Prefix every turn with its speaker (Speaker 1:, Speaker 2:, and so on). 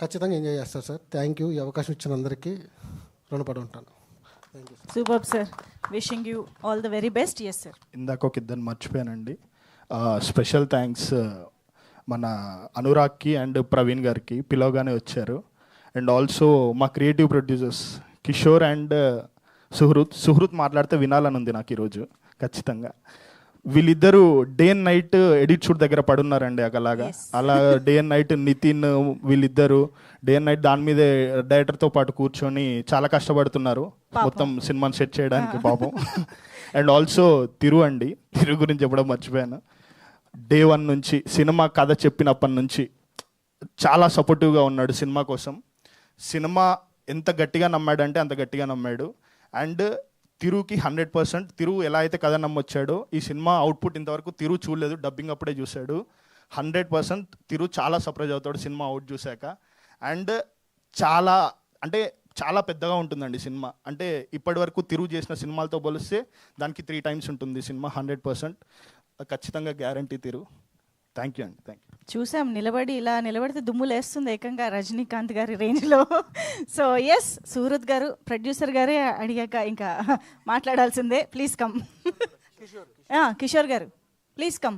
Speaker 1: ఖచ్చితంగా ఎంజాయ్ చేస్తారు sir. Thank you. ఈ అవకాశం ఇచ్చిన అందరికీ రుణపడి ఉంటాను. Thank you.
Speaker 2: Super sir, wishing you all the very best. Yes sir.
Speaker 3: ఇందాక ఒక ఇద్దరు మర్చిపోయానండి. స్పెషల్ థ్యాంక్స్ మన అనురాగ్కి అండ్ ప్రవీణ్ గారికి, పిలవగానే వచ్చారు. అండ్ ఆల్సో మా creative producers Kishore and Suhrit మాట్లాడితే వినాలని ఉంది నాకు ఈరోజు ఖచ్చితంగా. వీళ్ళిద్దరూ day and night edit shoot దగ్గర పడున్నారండి. అలా డే అండ్ నైట్ నితిన్ వీళ్ళిద్దరు డే అండ్ నైట్ దాని మీదే డైరెక్టర్తో పాటు కూర్చొని చాలా కష్టపడుతున్నారు మొత్తం సినిమాని సెట్ చేయడానికి పాపం. అండ్ ఆల్సో తిరు గురించి చెప్పడం మర్చిపోయాను. డే 1 నుంచి సినిమా కథ చెప్పినప్పటి నుంచి చాలా సపోర్టివ్గా ఉన్నాడు సినిమా కోసం. సినిమా ఎంత గట్టిగా నమ్మాడంటే అంత గట్టిగా నమ్మాడు. అండ్ తిరుకి 100% తిరు ఎలా అయితే కథ నమ్మొచ్చాడో ఈ సినిమా అవుట్పుట్ ఇంతవరకు తిరు చూడలేదు, డబ్బింగ్ అప్పుడే చూశాడు. 100% తిరు చాలా సర్ప్రైజ్ అవుతాడు సినిమా అవుట్ చూశాక. అండ్ చాలా పెద్దగా ఉంటుందండి సినిమా. అంటే ఇప్పటి వరకు తిరు చేసిన సినిమాలతో పోలిస్తే దానికి 3 times ఉంటుంది సినిమా. 100% ఖచ్చితంగా గ్యారంటీ తిరు. థ్యాంక్ యూ అండి. Thank you.
Speaker 2: చూసాం, ఇలా నిలబడితే దుమ్ము లేస్తుంది ఏకంగా రజనీకాంత్ గారి రేంజ్లో. సో ఎస్, సుహృత్ గారు ప్రొడ్యూసర్ గారే అడిగాక ఇంకా మాట్లాడాల్సిందే. Please come. కిషోర్ గారు ప్లీజ్ కమ్.